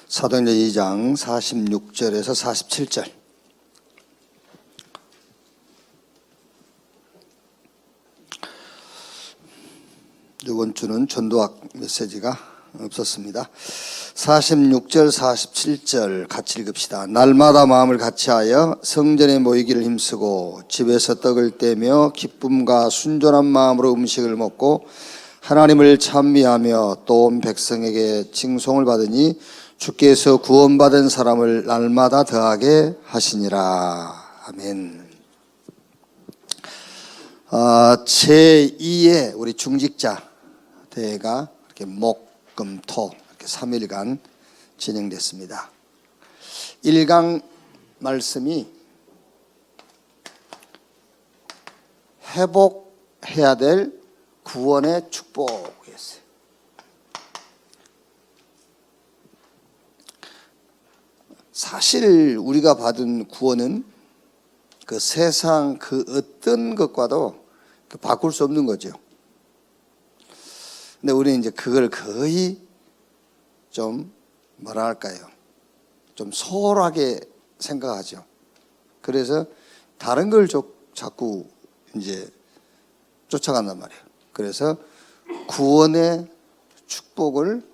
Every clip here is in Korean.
사도행전 2장 46절에서 47절. 이번 주는 전도학 메시지가 없었습니다. 46절 47절 같이 읽읍시다. 날마다 마음을 같이하여 성전에 모이기를 힘쓰고 집에서 떡을 떼며 기쁨과 순전한 마음으로 음식을 먹고 하나님을 찬미하며 또 온 백성에게 칭송을 받으니 주께서 구원받은 사람을 날마다 더하게 하시니라. 아멘. 제2의 우리 중직자 대회가 이렇게 목, 금, 토 이렇게 3일간 진행됐습니다. 1강 말씀이 회복해야 될 구원의 축복이었어요. 사실 우리가 받은 구원은 그 세상 그 어떤 것과도 바꿀 수 없는 거죠. 근데 우리는 이제 그걸 거의 좀 뭐라 할까요? 좀 소홀하게 생각하죠. 그래서 다른 걸 자꾸 이제 쫓아간단 말이에요. 그래서 구원의 축복을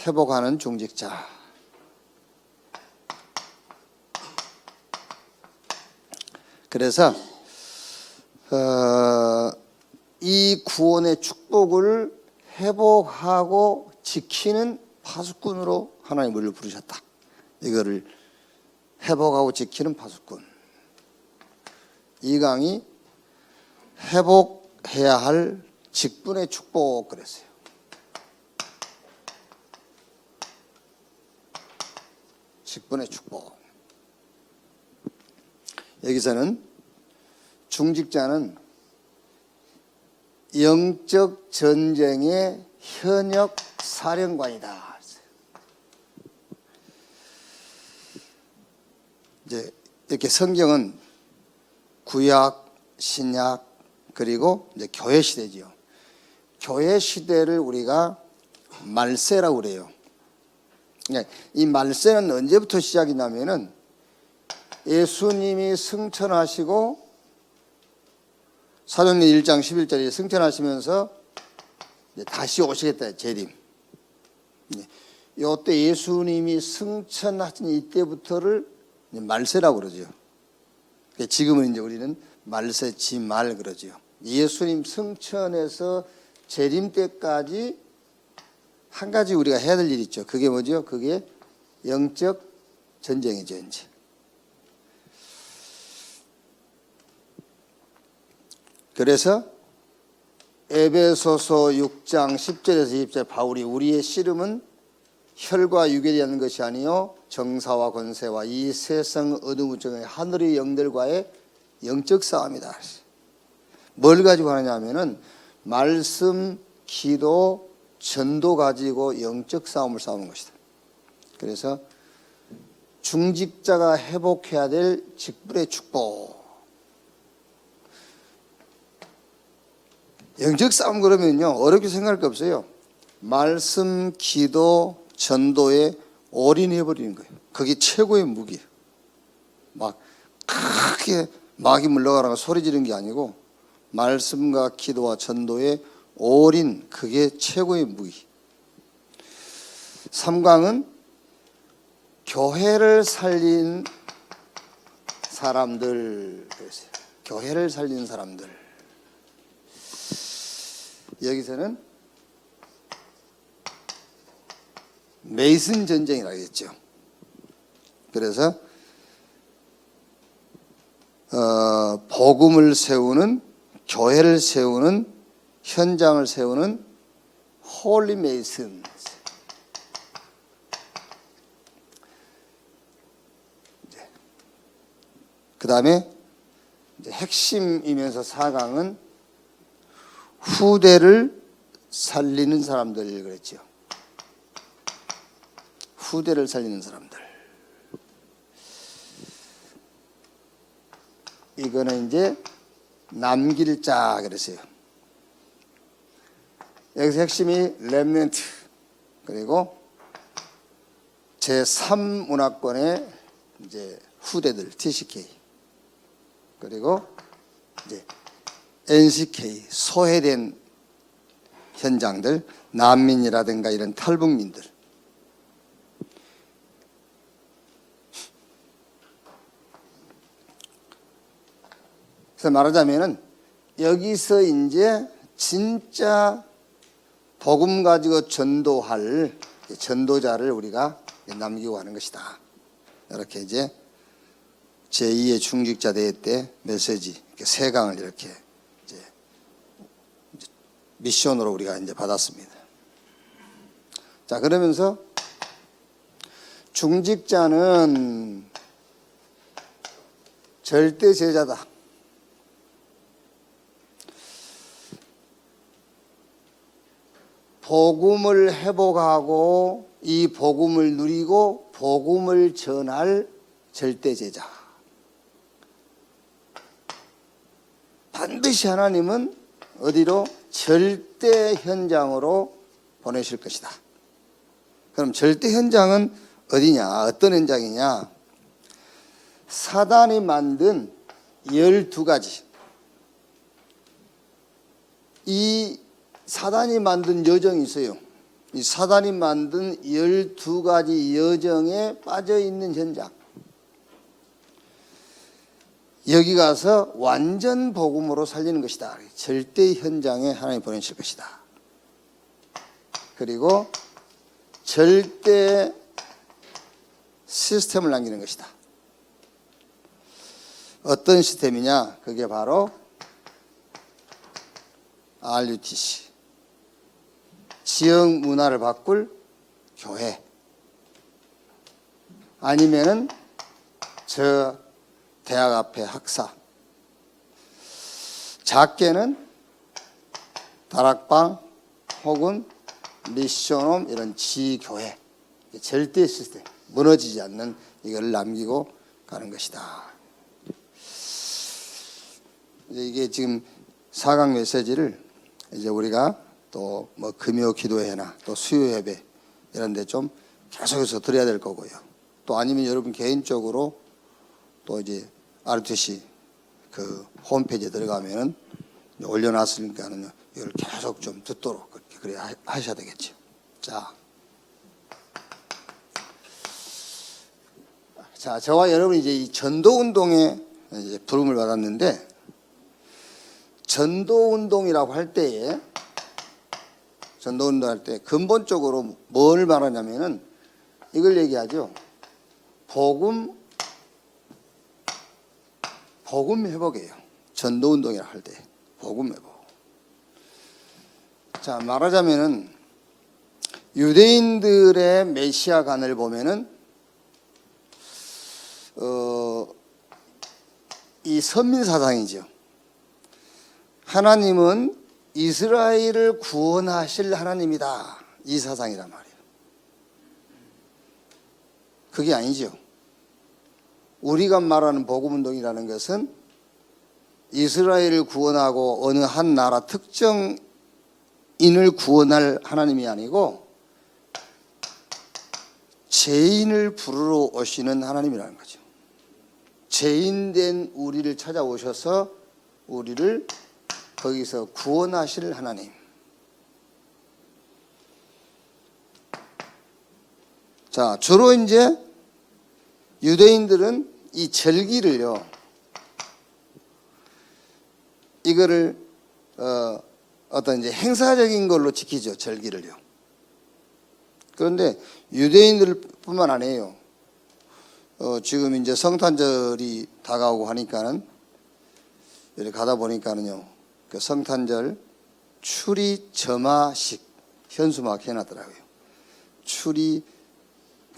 회복하는 중직자. 그래서 이 구원의 축복을 회복하고 지키는 파수꾼으로 하나님 우리를 부르셨다. 이거를 회복하고 지키는 파수꾼. 이 강이 회복해야 할 직분의 축복 그랬어요. 직분의 축복. 여기서는 중직자는 영적 전쟁의 현역 사령관이다. 이제 이렇게 성경은 구약, 신약 그리고 이제 교회 시대지요. 교회 시대를 우리가 말세라고 그래요. 이 말세는 언제부터 시작이냐면은 예수님이 승천하시고 사도행전 1장 11절에 승천하시면서 다시 오시겠다. 재림. 이때 예수님이 승천하신 이때부터를 말세라고 그러죠. 지금은 이제 우리는 말세 지말 그러죠. 예수님 승천해서 재림 때까지 한 가지 우리가 해야 될 일이 있죠. 그게 뭐죠? 그게 영적 전쟁이죠. 이제. 그래서 에베소서 6장 10절에서 20절 바울이 우리의 씨름은 혈과 육에 하는 것이 아니요 정사와 권세와 이 세상 어둠 중의 하늘의 영들과의 영적 싸움이다. 뭘 가지고 하느냐 하면은 말씀, 기도, 전도 가지고 영적 싸움을 싸우는 것이다. 그래서 중직자가 회복해야 될 직분의 축복. 영적 싸움 그러면요 어렵게 생각할 게 없어요. 말씀, 기도, 전도에 올인해버리는 거예요. 그게 최고의 무기예요. 막 크게 마귀 물러가라고 소리 지르는 게 아니고 말씀과 기도와 전도에 올인, 그게 최고의 무기. 3강은 교회를 살린 사람들. 교회를 살린 사람들. 여기서는 메이슨 전쟁이라고 했죠. 그래서 복음을 세우는, 교회를 세우는, 현장을 세우는 홀리 메이슨. 그 다음에 핵심이면서 4강은 후대를 살리는 사람들 그랬죠. 후대를 살리는 사람들. 이거는 이제 남길 자 그랬어요. 여기서 핵심이 렘넌트 그리고 제3문화권의 이제 후대들 TCK 그리고 이제 NCK 소외된 현장들 난민이라든가 이런 탈북민들 그래서 말하자면은 여기서 이제 진짜 복음 가지고 전도할 전도자를 우리가 남기고 가는 것이다. 이렇게 이제 제2의 중직자 대회 때 메시지 세 강을 이렇게 이제 미션으로 우리가 이제 받았습니다. 자, 그러면서 중직자는 절대 제자다. 복음을 회복하고 이 복음을 누리고 복음을 전할 절대 제자. 반드시 하나님은 어디로? 절대 현장으로 보내실 것이다. 그럼 절대 현장은 어디냐? 어떤 현장이냐? 사단이 만든 12가지. 이 사단이 만든 여정이 있어요. 이 사단이 만든 12가지 여정에 빠져있는 현장. 여기 가서 완전 복음으로 살리는 것이다. 절대 현장에 하나님 보내실 것이다. 그리고 절대 시스템을 남기는 것이다. 어떤 시스템이냐? 그게 바로 RUTC. 지역 문화를 바꿀 교회. 아니면은 저 대학 앞에 학사. 작게는 다락방 혹은 미션홈 이런 지교회. 절대 시스템. 무너지지 않는 이걸 남기고 가는 것이다. 이게 지금 4강 메시지를 이제 우리가 또 뭐 금요 기도회나 또 수요 예배 이런 데 좀 계속해서 드려야 될 거고요. 또 아니면 여러분 개인적으로 또 이제 RTC 그 홈페이지에 들어가면은 올려놨으니까는 이걸 계속 좀 듣도록 그렇게 하셔야 되겠죠. 자, 저와 여러분이 이제 이 전도 운동에 이제 부름을 받았는데, 전도 운동이라고 할 때에 근본적으로 뭘 말하냐면은 이걸 얘기하죠. 복음 회복이에요. 전도 운동이라고 할 때 복음 회복. 자, 말하자면은 유대인들의 메시아관을 보면은 이 선민 사상이죠. 하나님은 이스라엘을 구원하실 하나님이다. 이 사상이란 말이에요. 그게 아니죠. 우리가 말하는 복음운동이라는 것은 이스라엘을 구원하고 어느 한 나라 특정인을 구원할 하나님이 아니고 죄인을 부르러 오시는 하나님이라는 거죠. 죄인된 우리를 찾아오셔서 우리를 거기서 구원하실 하나님. 자, 주로 이제 유대인들은 이 절기를요, 이거를 어떤 이제 행사적인 걸로 지키죠, 절기를요. 그런데 유대인들뿐만 아니에요. 지금 이제 성탄절이 다가오고 하니까는 이렇게 가다 보니까는요, 그 성탄절 추리 점화식 현수막 해놨더라고요.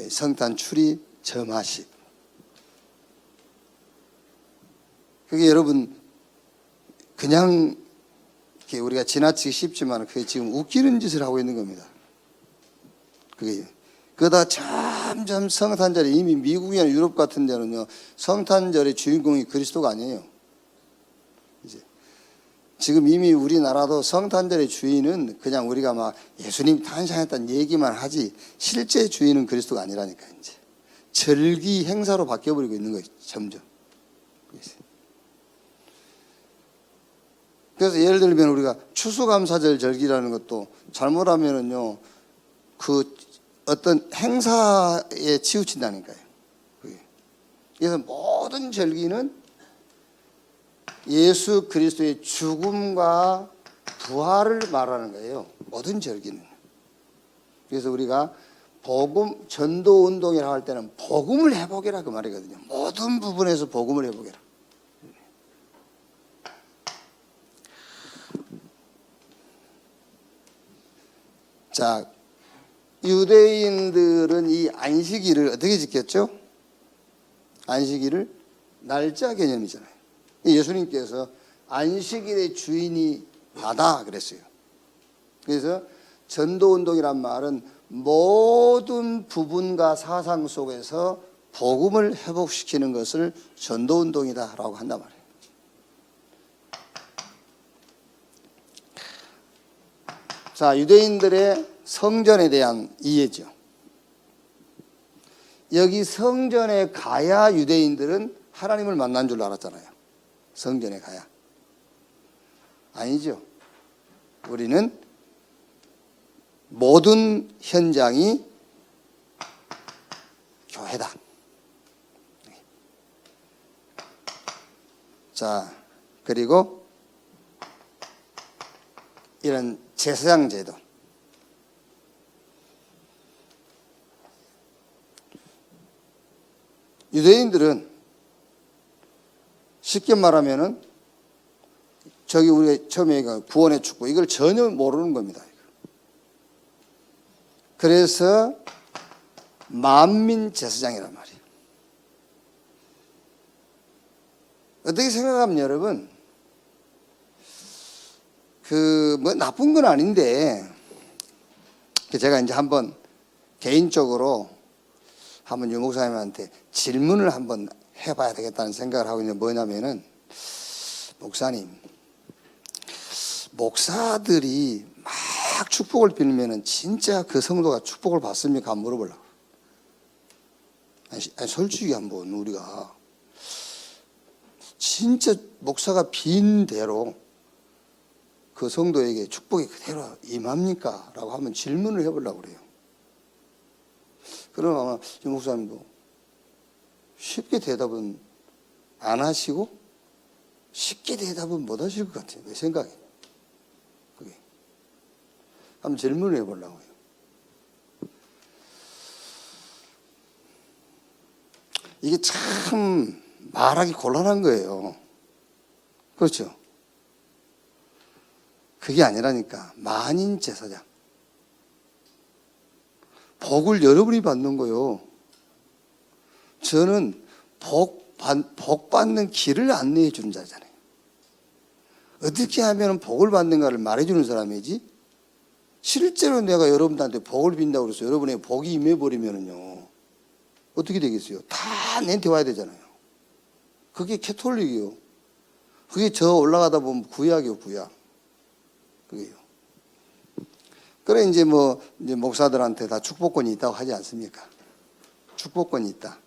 성탄 추리 점화식. 그게 여러분 그냥 우리가 지나치기 쉽지만 그게 지금 웃기는 짓을 하고 있는 겁니다. 그러다 점점 성탄절이 이미 미국이나 유럽 같은 데는요, 성탄절의 주인공이 그리스도가 아니에요. 이제 지금 이미 우리나라도 성탄절의 주인은 그냥 우리가 막 예수님 탄생했다는 얘기만 하지 실제 주인은 그리스도가 아니라니까. 이제 절기 행사로 바뀌어버리고 있는 거예요, 점점. 그래서 예를 들면 우리가 추수감사절 절기라는 것도 잘못하면은요, 그 어떤 행사에 치우친다니까요. 그래서 모든 절기는 예수 그리스도의 죽음과 부활을 말하는 거예요. 모든 절기는. 그래서 우리가 복음 전도 운동이라고 할 때는 복음을 회복해라 그 말이거든요. 모든 부분에서 복음을 회복해라. 자, 유대인들은 이 안식일을 어떻게 지켰죠? 안식일을 날짜 개념이잖아요. 예수님께서 안식일의 주인이 나다 그랬어요. 그래서 전도운동이란 말은 모든 부분과 사상 속에서 복음을 회복시키는 것을 전도운동이다라고 한단 말이에요. 자, 유대인들의 성전에 대한 이해죠. 여기 성전에 가야 유대인들은 하나님을 만난 줄 알았잖아요. 성전에 가야. 아니죠. 우리는 모든 현장이 교회다. 자, 그리고 이런 제사장 제도. 유대인들은 쉽게 말하면은 저기 우리가 처음에 얘기한 구원의 축복 이걸 전혀 모르는 겁니다. 그래서 만민 제사장이란 말이에요. 어떻게 생각하면 여러분 뭐 나쁜 건 아닌데 제가 이제 한번 개인적으로 한번 유 목사님한테 질문을 한번 해봐야 되겠다는 생각을 하고 있는데 뭐냐면은 목사님 목사들이 막 축복을 빌면은 진짜 그 성도가 축복을 받습니까? 한번 물어보려고. 아니 솔직히 한번 우리가 진짜 목사가 빈 대로 그 성도에게 축복이 그대로 임합니까? 라고 한번 질문을 해보려고 그래요. 그럼 아마 유 목사님도 쉽게 대답은 안 하시고 쉽게 대답은 못 하실 것 같아요. 내 생각에. 그게. 한번 질문을 해보려고 해요. 이게 참 말하기 곤란한 거예요. 그렇죠? 그게 아니라니까. 만인 제사장. 복을 여러분이 받는 거요. 저는 복 받는 길을 안내해 주는 자잖아요. 어떻게 하면 복을 받는가를 말해 주는 사람이지. 실제로 내가 여러분들한테 복을 빈다고 그래서 여러분의 복이 임해버리면요. 어떻게 되겠어요? 다 내한테 와야 되잖아요. 그게 캐톨릭이요. 그게 저 올라가다 보면 구약이요, 구약. 그게요. 그래, 이제 이제 목사들한테 다 축복권이 있다고 하지 않습니까? 축복권이 있다.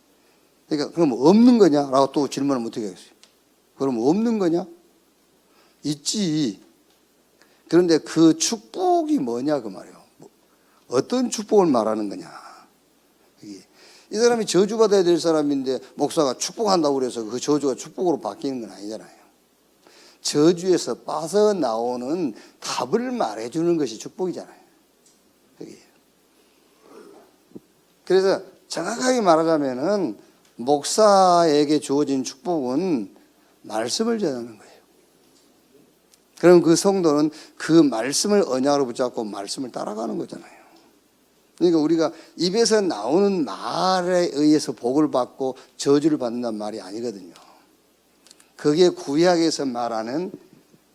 그러니까, 그럼 없는 거냐? 라고 또 질문을 어떻게 하겠어요? 그럼 없는 거냐? 있지. 그런데 그 축복이 뭐냐? 그 말이에요. 어떤 축복을 말하는 거냐? 이 사람이 저주받아야 될 사람인데 목사가 축복한다고 그래서 그 저주가 축복으로 바뀌는 건 아니잖아요. 저주에서 빠져나오는 답을 말해주는 것이 축복이잖아요. 그래서 정확하게 말하자면은 목사에게 주어진 축복은 말씀을 전하는 거예요. 그럼 그 성도는 그 말씀을 언약으로 붙잡고 말씀을 따라가는 거잖아요. 그러니까 우리가 입에서 나오는 말에 의해서 복을 받고 저주를 받는다는 말이 아니거든요. 그게 구약에서 말하는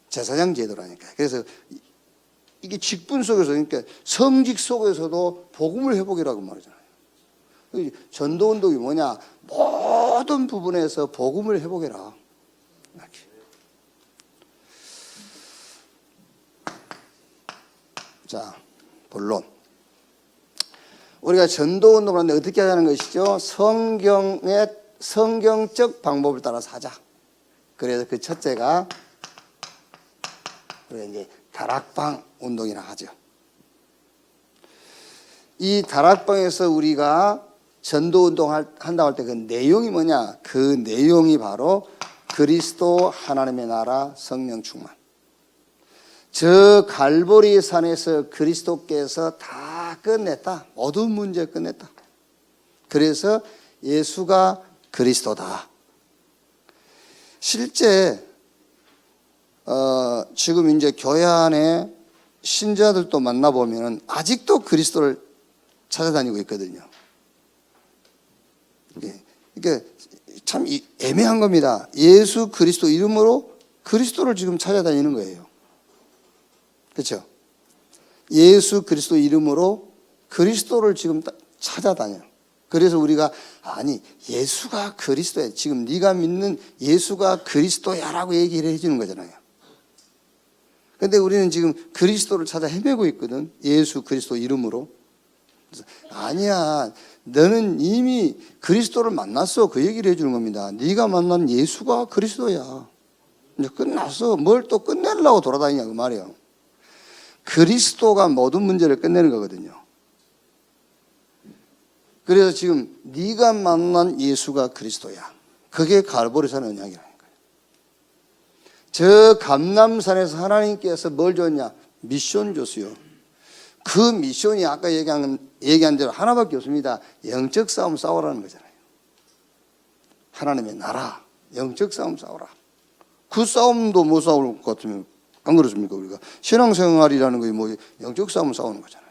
제사장 제도라니까요. 그래서 이게 직분 속에서, 그러니까 성직 속에서도 복음을 회복이라고 말하잖아요. 전도운동이 뭐냐? 모든 부분에서 복음을 회복해라. 자, 본론. 우리가 전도 운동을 하는데 어떻게 하자는 것이죠? 성경적 방법을 따라서 하자. 그래서 그 첫째가 우리가 이제 다락방 운동이라 하죠. 이 다락방에서 우리가 전도 운동 한다고 할 때 그 내용이 뭐냐? 그 내용이 바로 그리스도 하나님의 나라 성령 충만. 저 갈보리 산에서 그리스도께서 다 끝냈다. 모든 문제 끝냈다. 그래서 예수가 그리스도다. 실제 지금 이제 교회 안에 신자들도 만나보면 아직도 그리스도를 찾아다니고 있거든요. 이게 참 애매한 겁니다. 예수 그리스도 이름으로 그리스도를 지금 찾아다니는 거예요. 그렇죠? 예수 그리스도 이름으로 그리스도를 지금 찾아다녀요. 그래서 우리가 아니 예수가 그리스도야. 지금 네가 믿는 예수가 그리스도야라고 얘기를 해주는 거잖아요. 그런데 우리는 지금 그리스도를 찾아 헤매고 있거든. 예수 그리스도 이름으로. 아니야. 너는 이미 그리스도를 만났어. 그 얘기를 해주는 겁니다. 네가 만난 예수가 그리스도야. 이제 끝났어. 뭘 또 끝내려고 돌아다니냐 그 말이에요. 그리스도가 모든 문제를 끝내는 거거든요. 그래서 지금 네가 만난 예수가 그리스도야. 그게 갈보리산 언약이라는 거예요. 저 감람산에서 하나님께서 뭘 줬냐? 미션 줬어요. 그 미션이 아까 얘기한 대로 하나밖에 없습니다. 영적 싸움 싸우라는 거잖아요. 하나님의 나라, 영적 싸움 싸우라. 그 싸움도 못 싸울 것 같으면 안 그렇습니까? 우리가 신앙생활이라는 게 뭐 영적 싸움 싸우는 거잖아요.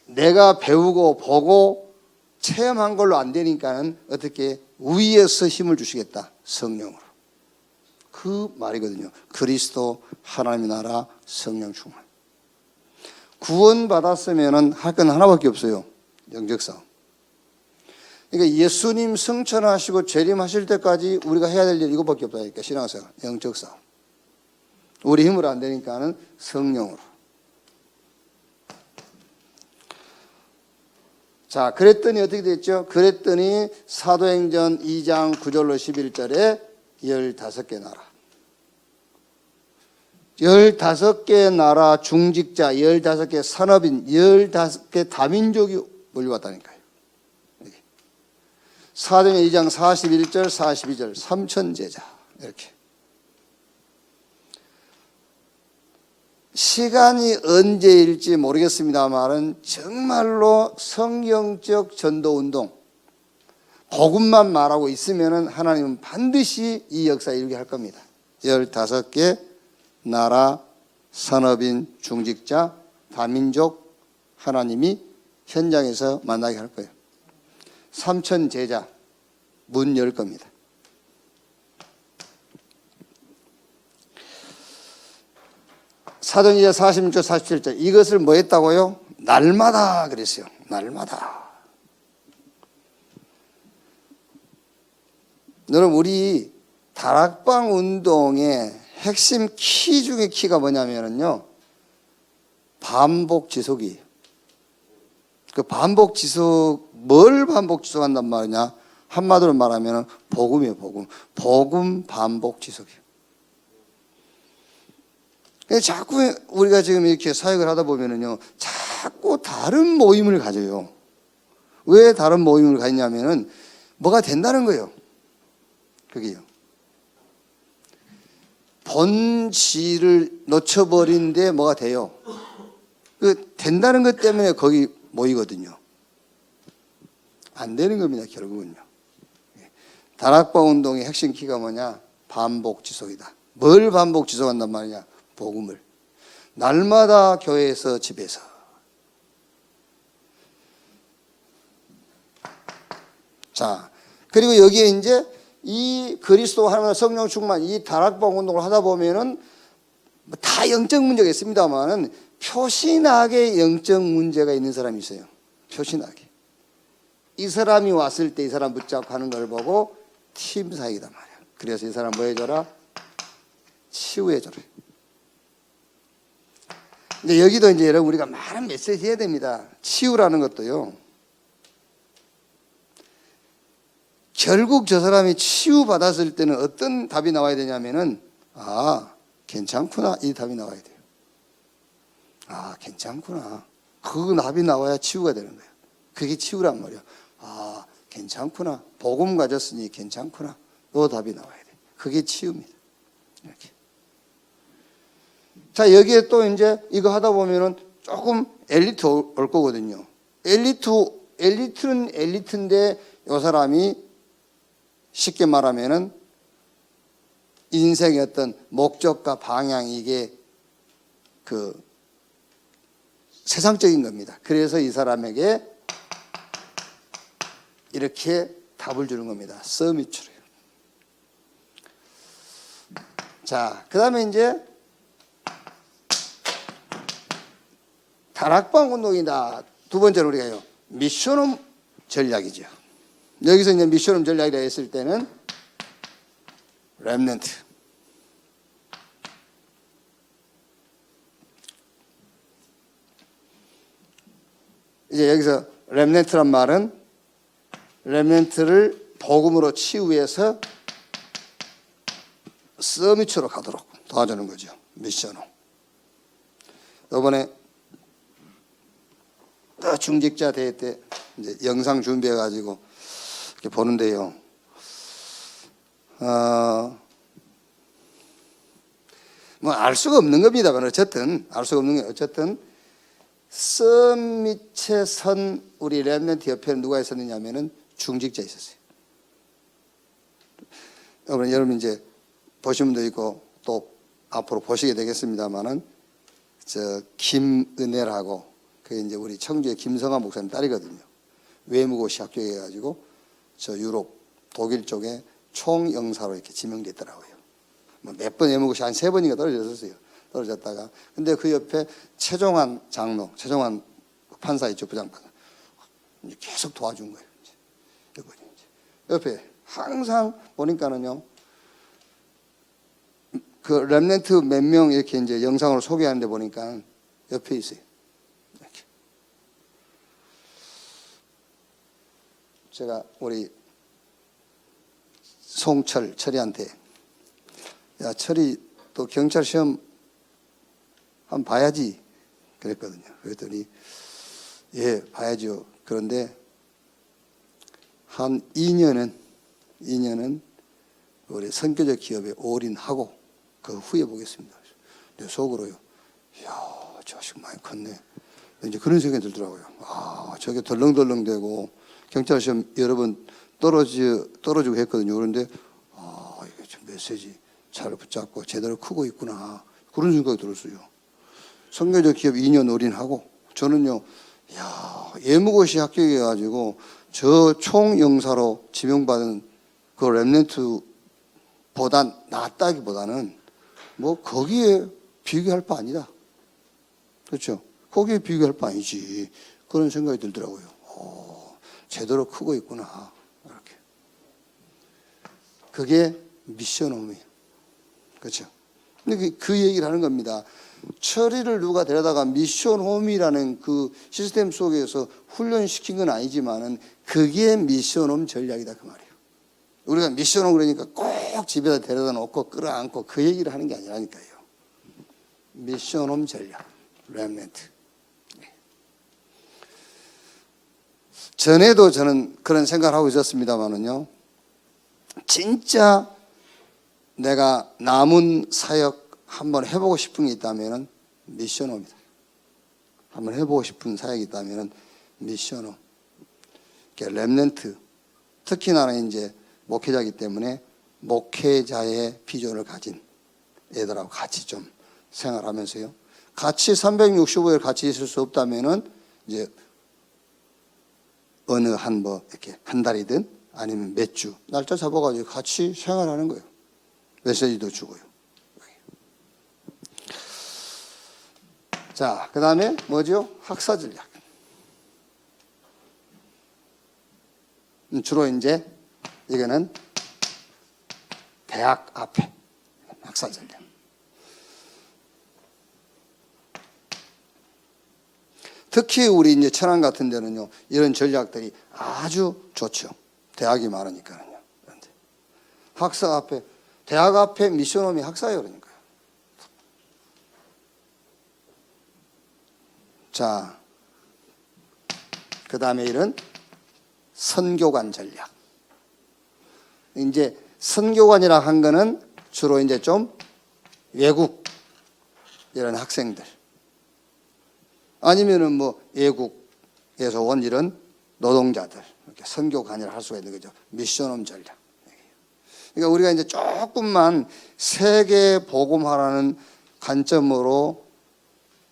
내가 배우고 보고 체험한 걸로 안 되니까는 어떻게 위에서 힘을 주시겠다. 성령으로. 그 말이거든요. 그리스도 하나님의 나라 성령 충만. 구원받았으면 할 건 하나밖에 없어요. 영적 싸움. 그러니까 예수님 승천하시고 재림하실 때까지 우리가 해야 될 일 이것밖에 없다니까. 신앙생활, 영적 싸움. 우리 힘으로 안 되니까는 성령으로. 자, 그랬더니 어떻게 됐죠? 그랬더니 사도행전 2장 9절로 11절에 15개 나라. 15개 나라 중직자, 15개 산업인, 15개 다민족이 몰려왔다니까요. 사도행전 2장 41절, 42절, 3천 제자 이렇게. 시간이 언제일지 모르겠습니다만은 정말로 성경적 전도운동, 복음만 말하고 있으면은 하나님은 반드시 이 역사에 이루게 할 겁니다. 15개 나라, 산업인, 중직자, 다민족 하나님이 현장에서 만나게 할 거예요. 3천 제자 문 열 겁니다. 사도행전 46절 47절 이것을 뭐 했다고요? 날마다 그랬어요. 날마다. 여러분 우리 다락방 운동의 핵심 키 중에 키가 뭐냐면요. 반복 지속이에요. 그 반복 지속, 뭘 반복 지속한단 말이냐? 한마디로 말하면 복음이에요, 복음. 복음 반복 지속이에요. 자꾸 우리가 지금 이렇게 사역을 하다 보면은요, 자꾸 다른 모임을 가져요. 왜 다른 모임을 가지냐면은 뭐가 된다는 거예요. 그게요. 본질을 놓쳐버린데 뭐가 돼요? 그 된다는 것 때문에 거기 모이거든요. 안 되는 겁니다, 결국은요. 다락방 운동의 핵심 키가 뭐냐? 반복 지속이다. 뭘 반복 지속한단 말이냐? 복음을. 날마다 교회에서 집에서. 자, 그리고 여기에 이제 이 그리스도 하나님의 성령 충만, 이 다락방 운동을 하다 보면은 다 영적 문제가 있습니다만은 표신하게 영적 문제가 있는 사람이 있어요. 표신하게. 이 사람이 왔을 때 이 사람 붙잡고 하는 걸 보고 팀 사역이단 말이야. 그래서 이 사람 뭐 해줘라? 치유해줘라. 이제 여기도 이제 여러분 우리가 많은 메시지 해야 됩니다. 치유라는 것도요. 결국 저 사람이 치유받았을 때는 어떤 답이 나와야 되냐면은 괜찮구나 이 답이 나와야 돼요. 괜찮구나. 그 답이 나와야 치유가 되는 거예요. 그게 치유란 말이에요. 괜찮구나. 복음 가졌으니 괜찮구나. 요 답이 나와야 돼요. 그게 치유입니다. 이렇게. 자, 여기에 또 이제 이거 하다 보면은 조금 엘리트 올 거거든요. 엘리트는 엘리트인데 요 사람이 쉽게 말하면은 인생의 어떤 목적과 방향 이게 그 세상적인 겁니다. 그래서 이 사람에게 이렇게 답을 주는 겁니다. 서밋으로요. 자, 그 다음에 이제 다락방 운동이다. 두 번째로 우리가요. 미션홈 전략이죠. 여기서 이제 미션홈 전략이라 했을 때는 렘넌트. 이제 여기서 렘넌트란 말은 렘넌트를 복음으로 치유해서 서밋으로 가도록 도와주는 거죠. 미션홈. 이번에 또 중직자 대회 때 이제 영상 준비해 가지고 이렇게 보는데요. 뭐 알 수가 없는 겁니다만 어쨌든 알 수가 없는 게 어쨌든 서밋에 선 우리 렘넌트 옆에는 누가 있었느냐면은 중직자 있었어요. 여러분 이제 보신 분도 있고 또 앞으로 보시게 되겠습니다만은 저 김은혜라고 그 이제 우리 청주의 김성환 목사님 딸이거든요. 외무고시 합격해가지고 저 유럽 독일 쪽에 총영사로 이렇게 지명됐더라고요. 뭐 몇 번 외무고시 한 3번인가 떨어졌었어요. 떨어졌다가 근데 그 옆에 최종환 장로, 최종환 판사 있죠, 부장판사. 계속 도와준 거예요. 이번에 옆에 항상 보니까는요. 그 렘넌트 몇 명 이렇게 이제 영상으로 소개하는데 보니까 옆에 있어요. 이렇게. 제가 우리 철이한테 야, 철이 또 경찰 시험 한번 봐야지 그랬거든요. 그랬더니 예, 봐야죠. 그런데 한 2년은 우리 선교적 기업에 올인하고 그 후에 보겠습니다. 내 속으로요. 이야, 자식 많이 컸네. 이제 그런 생각이 들더라고요. 저게 덜렁덜렁대고 경찰 시험 여러 번 떨어지고 했거든요. 그런데 이게 좀 메시지 잘 붙잡고 제대로 크고 있구나. 그런 생각이 들었어요. 선교적 기업 2년 올인하고 저는요. 예무고시 합격해가지고 저 총영사로 지명받은 그 렘넌트보다 낫다기보다는 뭐 거기에 비교할 바 아니다. 그렇죠? 거기에 비교할 바 아니지. 그런 생각이 들더라고요. 제대로 크고 있구나. 이렇게. 그게 미션홈이에요. 그렇죠? 근데 그 얘기를 하는 겁니다. 처리를 누가 데려다가 미션홈이라는 그 시스템 속에서 훈련시킨 건 아니지만은 그게 미션홈 전략이다 그 말이에요. 우리가 미션홈 그러니까 꼭 집에다 데려다 놓고 끌어안고 그 얘기를 하는 게 아니라니까요. 미션홈 전략, 렘넌트. 전에도 저는 그런 생각을 하고 있었습니다만은요. 진짜 내가 남은 사역 한번 해보고 싶은 게 있다면은 미션홈이다. 한번 해보고 싶은 사역이 있다면은 미션홈. 렘넌트. 특히나는 이제 목회자이기 때문에 목회자의 비전을 가진 애들하고 같이 좀 생활하면서요. 같이 365일 같이 있을 수 없다면은 이제 어느 이렇게 한 달이든 아니면 몇 주 날짜 잡아가지고 같이 생활하는 거예요. 메시지도 주고요. 자, 그 다음에 뭐죠? 학사 전략. 주로 이제 이거는 대학 앞에 학사 전략. 특히 우리 이제 천안 같은 데는요, 이런 전략들이 아주 좋죠. 대학이 많으니까요. 그런데 학사 앞에, 대학 앞에 미션홈이 학사예요, 그러니까요. 자, 그 다음에 이런 선교관 전략. 이제 선교관이라 한 거는 주로 이제 좀 외국 이런 학생들 아니면은 뭐 외국에서 온 이런 노동자들 이렇게 선교관이라 할 수가 있는 거죠. 미션홈 전략. 그러니까 우리가 이제 조금만 세계 복음화라는 관점으로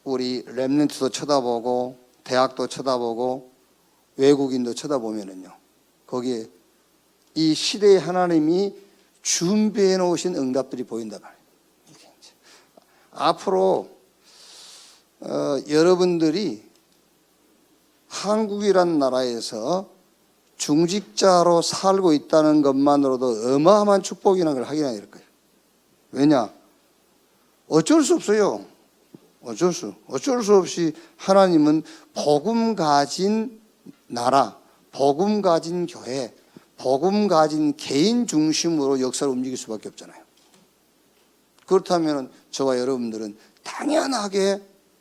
우리 렘넌트도 쳐다보고 대학도 쳐다보고 외국인도 쳐다보면은요, 거기에 이 시대에 하나님이 준비해 놓으신 응답들이 보인단 말이에요. 앞으로 여러분들이 한국이란 나라에서 중직자로 살고 있다는 것만으로도 어마어마한 축복이라는 걸 확인하게 될 거예요. 왜냐? 어쩔 수 없어요. 어쩔 수 없이 하나님은 복음 가진 나라, 복음 가진 교회, 복음 가진 개인 중심으로 역사를 움직일 수밖에 없잖아요. 그렇다면 저와 여러분들은 당연하게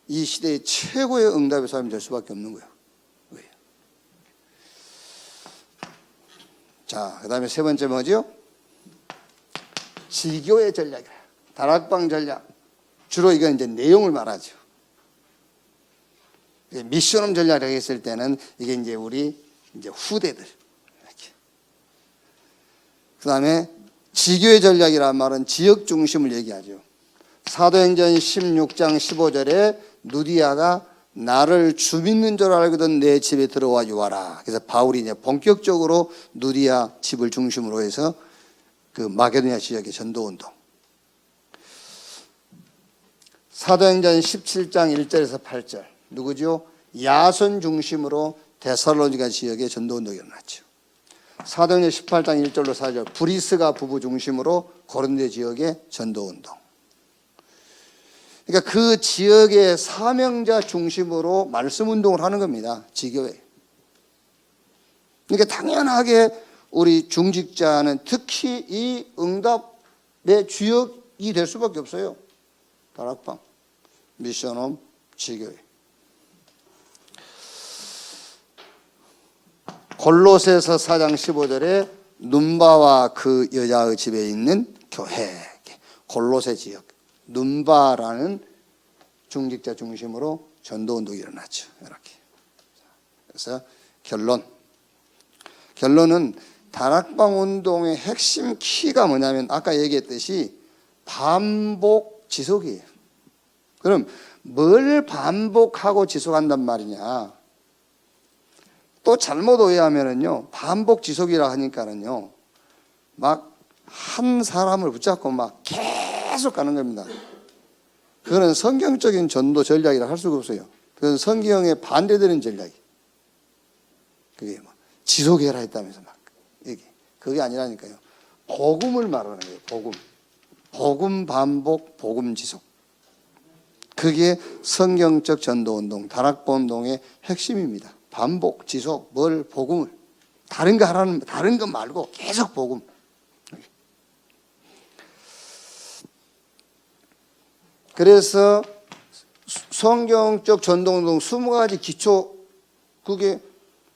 이 시대의 최고의 응답의 사람이 될 수밖에 없는 거예요. 왜요? 자, 그 다음에 세 번째 뭐죠? 지교의 전략이라. 다락방 전략. 주로 이건 이제 내용을 말하죠. 미션홈 전략이라고 했을 때는 이게 이제 우리 이제 후대들. 이렇게. 그 다음에 지교의 전략이란 말은 지역 중심을 얘기하죠. 사도행전 16장 15절에 누디아가 나를 주 믿는 줄 알거든 내 집에 들어와 유하라. 그래서 바울이 이제 본격적으로 누디아 집을 중심으로 해서 그 마게도니아 지역의 전도운동. 사도행전 17장 1절에서 8절 누구죠? 야손 중심으로 데살로니가 지역의 전도운동이 일어났죠. 사도행전 18장 1절로 4절 브리스가 부부 중심으로 고린도 지역의 전도운동. 그러니까 그 지역의 사명자 중심으로 말씀운동을 하는 겁니다. 지교회. 그러니까 당연하게 우리 중직자는 특히 이 응답의 주역이 될 수밖에 없어요. 다락방, 미션홈, 지교회. 골로새서 4장 15절에 눈바와 그 여자의 집에 있는 교회. 골로새 지역. 눈바라는 중직자 중심으로 전도운동이 일어났죠. 이렇게. 그래서 결론은 다락방 운동의 핵심 키가 뭐냐면 아까 얘기했듯이 반복 지속이에요. 그럼 뭘 반복하고 지속한단 말이냐? 또 잘못 오해하면은요, 반복 지속이라 하니까는요, 막 한 사람을 붙잡고 막 계속 가는 겁니다. 그거는 성경적인 전도 전략이라 할 수가 없어요. 그건 성경에 반대되는 전략이. 그게 뭐 지속해라 했다면서 막 얘기. 그게 아니라니까요. 복음을 말하는 거예요. 복음 반복, 복음 지속. 그게 성경적 전도운동, 다락방운동의 핵심입니다. 반복, 지속, 뭘 복음을. 다른 거 하라는, 다른 거 말고 계속 복음. 그래서 성경적 전도운동 20가지 기초, 그게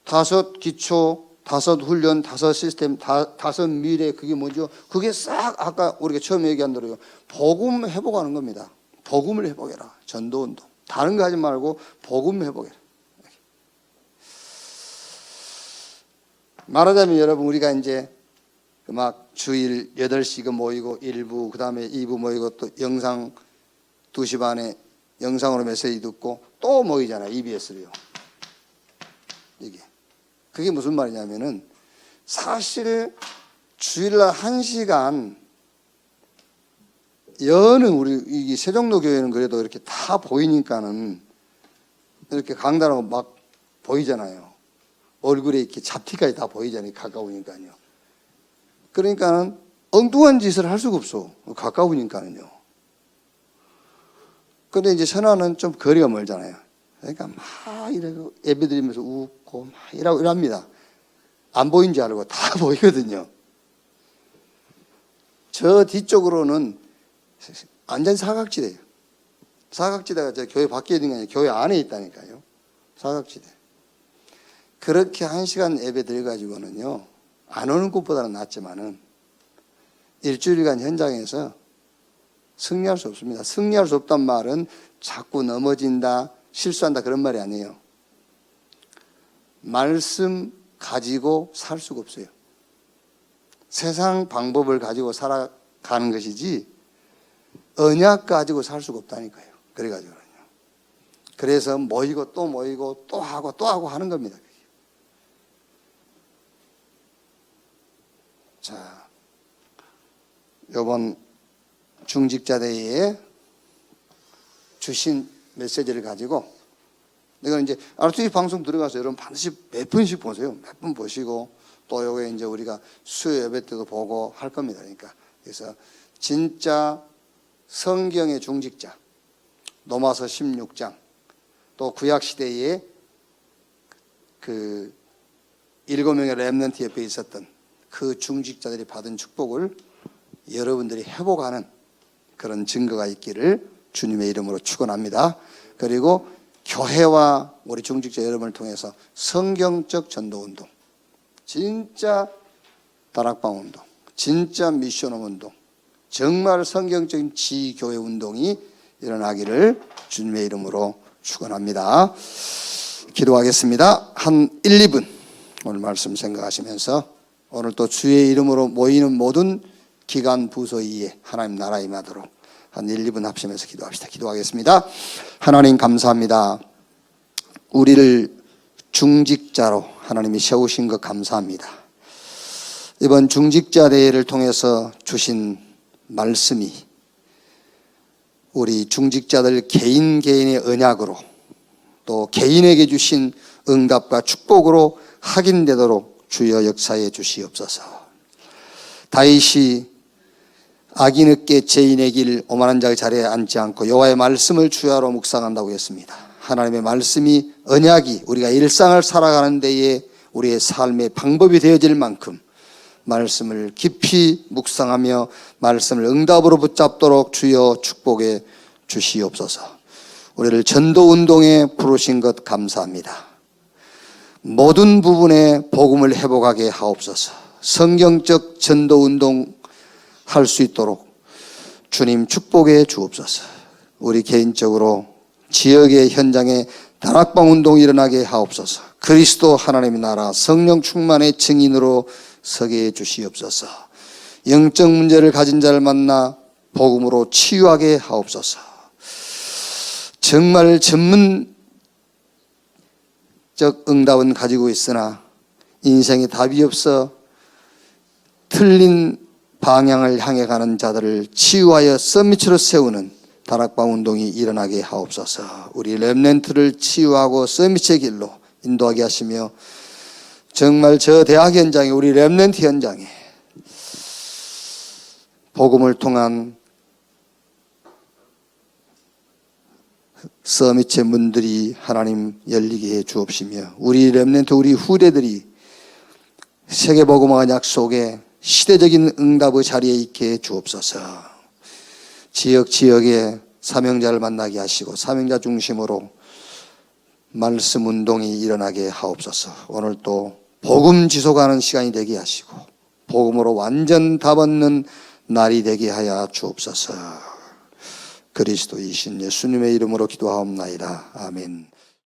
5 기초, 5 훈련, 5 시스템, 5 미래, 그게 뭐죠? 그게 싹 아까 우리가 처음에 얘기한 대로요. 복음 회복하는 겁니다. 복음을 회복해라. 전도운동. 다른 거 하지 말고 복음 회복해라. 말하자면 여러분, 우리가 이제 막 주일 8시가 모이고 1부, 그 다음에 2부 모이고 또 영상 2시 반에 영상으로 메시지 듣고 또 모이잖아요. EBS로요. 이게. 그게 무슨 말이냐면은 사실 주일날 1시간 여는 우리 이 세종로 교회는 그래도 이렇게 다 보이니까는 이렇게 강단하고 막 보이잖아요. 얼굴에 이렇게 잡티까지 다 보이잖아요. 가까우니까요. 그러니까는 엉뚱한 짓을 할 수가 없어. 가까우니까는요. 근데 이제 천안은 좀 거리가 멀잖아요. 그러니까 막 이러고 예배드리면서 웃고 막 이랍니다. 안 보인 줄 알고 다 보이거든요. 저 뒤쪽으로는 완전 사각지대예요. 사각지대가 저 교회 밖에 있는 게 아니라 교회 안에 있다니까요. 사각지대. 그렇게 1시간 예배 드려가지고는요, 안 오는 것보다는 낫지만은 일주일간 현장에서 승리할 수 없습니다. 승리할 수 없단 말은 자꾸 넘어진다, 실수한다 그런 말이 아니에요. 말씀 가지고 살 수가 없어요. 세상 방법을 가지고 살아가는 것이지 언약 가지고 살 수가 없다니까요. 그래가지고는요. 그래서 모이고 또 하고 하는 겁니다. 자, 이번 중직자대회에 주신 메시지를 가지고 이건 이제 RTV 방송 들어가서 여러분 반드시 몇 번씩 보세요. 몇 번 보시고 또 요게 이제 우리가 수요 예배 때도 보고 할 겁니다. 그러니까 그래서 진짜 성경의 중직자 로마서 16장 또 구약 시대에 그 7명의 렘넌트 옆에 있었던 그 중직자들이 받은 축복을 여러분들이 회복하는 그런 증거가 있기를 주님의 이름으로 축원합니다. 그리고 교회와 우리 중직자 여러분을 통해서 성경적 전도운동, 진짜 다락방 운동, 진짜 미션홈 운동, 정말 성경적인 지교회 운동이 일어나기를 주님의 이름으로 축원합니다. 기도하겠습니다. 한 1, 2분 오늘 말씀 생각하시면서 오늘 또 주의 이름으로 모이는 모든 기관 부서위에 하나님 나라 임하도록 한 1, 2분 합심해서 기도합시다. 기도하겠습니다. 하나님 감사합니다. 우리를 중직자로 하나님이 세우신 것 감사합니다. 이번 중직자 대회를 통해서 주신 말씀이 우리 중직자들 개인의 언약으로 또 개인에게 주신 응답과 축복으로 확인되도록 주여 역사해 주시옵소서. 다윗이 악인 어깨 죄인의 길 오만한 자의 자리에 앉지 않고 여호와의 말씀을 주야로 묵상한다고 했습니다. 하나님의 말씀이 언약이 우리가 일상을 살아가는 데에 우리의 삶의 방법이 되어질 만큼 말씀을 깊이 묵상하며 말씀을 응답으로 붙잡도록 주여 축복해 주시옵소서. 우리를 전도운동에 부르신 것 감사합니다. 모든 부분에 복음을 회복하게 하옵소서. 성경적 전도운동 할 수 있도록 주님 축복해 주옵소서. 우리 개인적으로 지역의 현장에 다락방 운동이 일어나게 하옵소서. 그리스도 하나님의 나라 성령 충만의 증인으로 서게 해 주시옵소서. 영적 문제를 가진 자를 만나 복음으로 치유하게 하옵소서. 정말 전문적 응답은 가지고 있으나 인생에 답이 없어 틀린 방향을 향해 가는 자들을 치유하여 썸밋으로 세우는 다락방 운동이 일어나게 하옵소서. 우리 렘넌트를 치유하고 썸밋의 길로 인도하게 하시며 정말 저 대학 현장에 우리 렘넌트 현장에 복음을 통한 서밋의 문들이 하나님 열리게 해 주옵시며 우리 렘넌트 우리 후대들이 세계복음화 약속에 시대적인 응답의 자리에 있게 해 주옵소서. 지역에 사명자를 만나게 하시고 사명자 중심으로 말씀 운동이 일어나게 하옵소서. 오늘 또 복음 지속하는 시간이 되게 하시고 복음으로 완전 답 얻는 날이 되게 하여 주옵소서. 그리스도이신 예수님의 이름으로 기도하옵나이다. 아멘.